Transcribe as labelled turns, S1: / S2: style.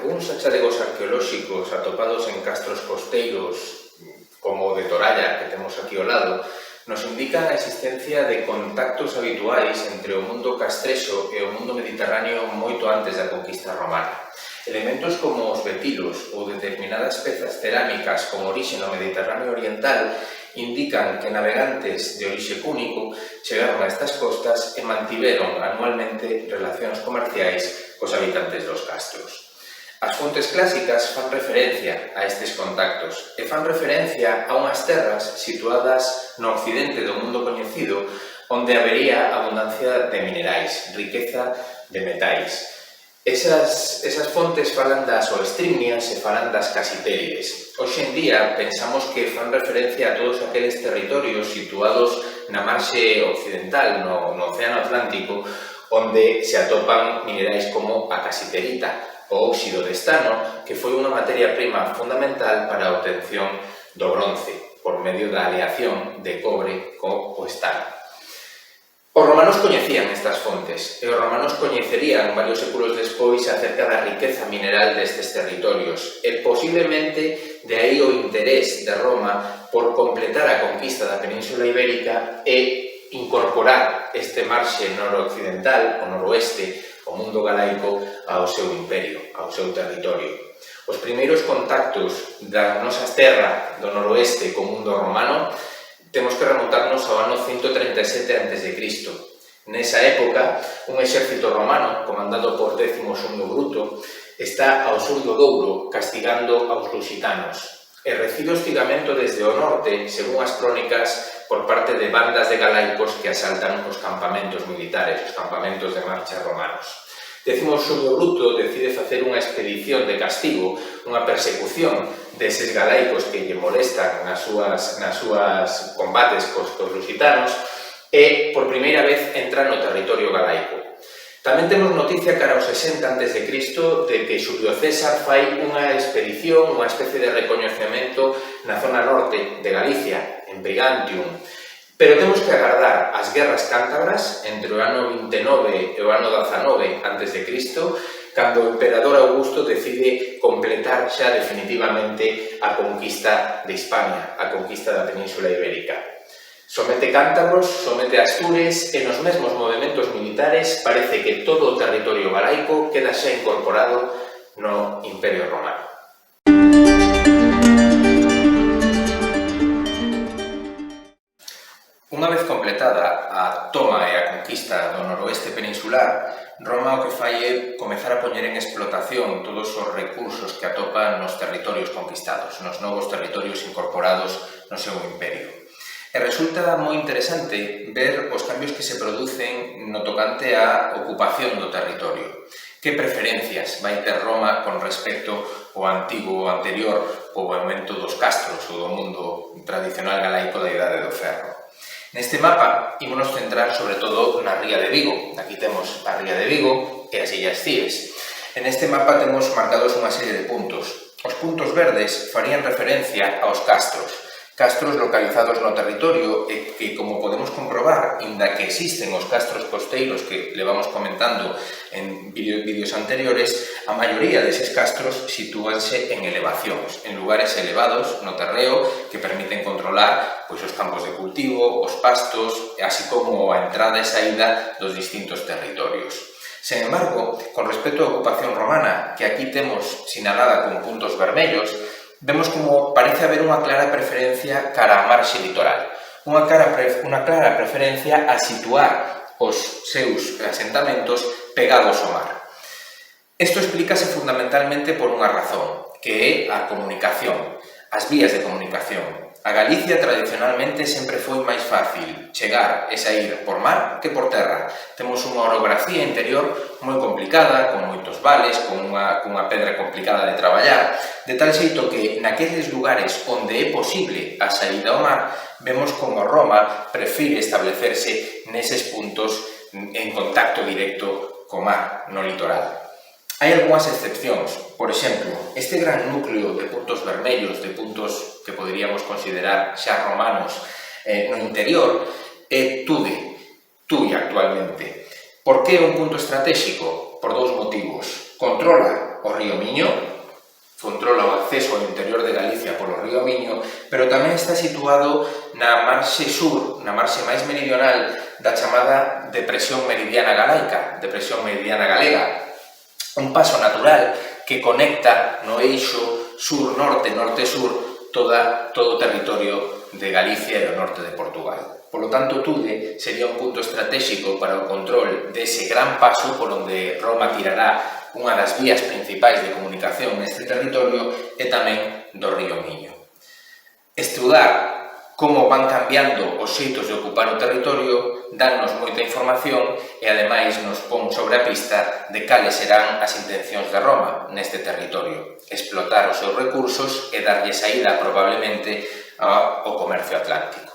S1: Algúns achalegos arqueolóxicos atopados en castros costeiros como o de Toralla, que temos aquí ao lado, nos indican a existencia de contactos habituais entre o mundo castrexo e o mundo mediterráneo moito antes da conquista romana. Elementos como os betilos ou determinadas pezas cerámicas con orixe no Mediterráneo oriental indican que navegantes de orixe púnico chegaron a estas costas e mantiveron anualmente relacións comerciais cos habitantes dos castros. As fontes clásicas fan referencia a estes contactos e fan referencia a unhas terras situadas no occidente do mundo coñecido onde habería abundancia de minerais, riqueza de metais. Esas fontes falan das oestrimias e falan das casitérides. Hoxe en día pensamos que fan referencia a todos aqueles territorios situados na marxe occidental, no Océano Atlántico, onde se atopan minerais como a casiterita, o óxido de estano, que foi unha materia prima fundamental para a obtención do bronce, por medio da aleación de cobre co estano. Os romanos coñecían estas fontes, e os romanos coñecerían varios séculos despois acerca da riqueza mineral destes territorios, e posiblemente de aí o interés de Roma por completar a conquista da Península Ibérica e incorporar este marxe noroccidental, o noroeste, o mundo galaico ao seu imperio, ao seu territorio. Os primeiros contactos das nosas terras do noroeste co mundo romano temos que remontarnos ao ano 137 a.C. Nesa época, un exército romano, comandado por Décimo II Bruto, está ao sur do Douro castigando aos lusitanos e recibe hostigamento desde o norte, según as crónicas, por parte de bandas de galaicos que asaltan os campamentos militares, os campamentos de marcha romanos. Décimo II Bruto decide facer unha expedición de castigo, unha persecución deses galaicos que lle molestan nas súas combates cos lusitanos e, por primeira vez, entra no territorio galaico. Tamén temos noticia cara aos 60 a.C. de que Xulio César fai unha expedición, unha especie de recoñecemento na zona norte de Galicia, en Brigantium. Pero temos que agardar as guerras cántabras entre o ano 29 e o ano 19 a.C., cando o emperador Augusto decide completar xa definitivamente a conquista de Hispania, a conquista da Península Ibérica. Somete cántabros, somete Astures e nos mesmos movementos militares parece que todo o territorio galaico queda xa incorporado no Imperio Romano. Unha vez completada a toma e a conquista do noroeste peninsular, Roma o que fai é comezar a poñer en explotación todos os recursos que atopa nos territorios conquistados, nos novos territorios incorporados no seu imperio. E resulta moi interesante ver os cambios que se producen no tocante á ocupación do territorio. Que preferencias vai ter Roma con respecto ao antigo, anterior poboamento dos castros ou do mundo tradicional galaico da Idade do Ferro. Neste mapa, ímonos centrar sobre todo na Ría de Vigo. Aquí temos a Ría de Vigo e as Illas Cíes. En este mapa temos marcados unha serie de puntos. Os puntos verdes farían referencia aos castros. Castros localizados no territorio e que, como podemos comprobar, inda que existen os castros costeiros que levamos comentando en vídeos anteriores, a maioría deses castros sitúanse en elevacións, en lugares elevados no terreo que permiten controlar os campos de cultivo, os pastos, así como a entrada e saída dos distintos territorios. Sen embargo, con respecto á ocupación romana, que aquí temos sinalada con puntos vermellos, vemos como parece haber unha clara preferencia cara á marxe litoral, unha clara preferencia a situar os seus asentamentos pegados ao mar. Isto explícase fundamentalmente por unha razón, que é a comunicación, as vías de comunicación. A Galicia tradicionalmente sempre foi máis fácil chegar e sair por mar que por terra. Temos unha orografía interior moi complicada, con moitos vales, con unha pedra complicada de traballar, de tal xeito que naqueles lugares onde é posible a saída ao mar, vemos como Roma prefire establecerse neses puntos en contacto directo co mar, no litoral. Hai algunhas excepcións. Por exemplo, este gran núcleo de puntos vermellos, de puntos que poderíamos considerar xa romanos no interior, é Tui actualmente. Por que é un punto estratégico? Por dous motivos. Controla o río Miño, controla o acceso ao interior de Galicia polo río Miño, pero tamén está situado na marxe sur, na marxe máis meridional da chamada Depresión Meridiana Galaica, Depresión Meridiana Galega, un paso natural que conecta no eixo sur-norte, norte-sur, todo o territorio de Galicia e o norte de Portugal. Por lo tanto, Tude sería un punto estratégico para o control dese gran paso por onde Roma tirará unha das vías principais de comunicación neste territorio e tamén do río Miño. Estudar como van cambiando os xeitos de ocupar o territorio dannos moita información e ademais nos pon sobre a pista de cales serán as intencións de Roma neste territorio, explotar os seus recursos e darlle saída probablemente ao comercio atlántico.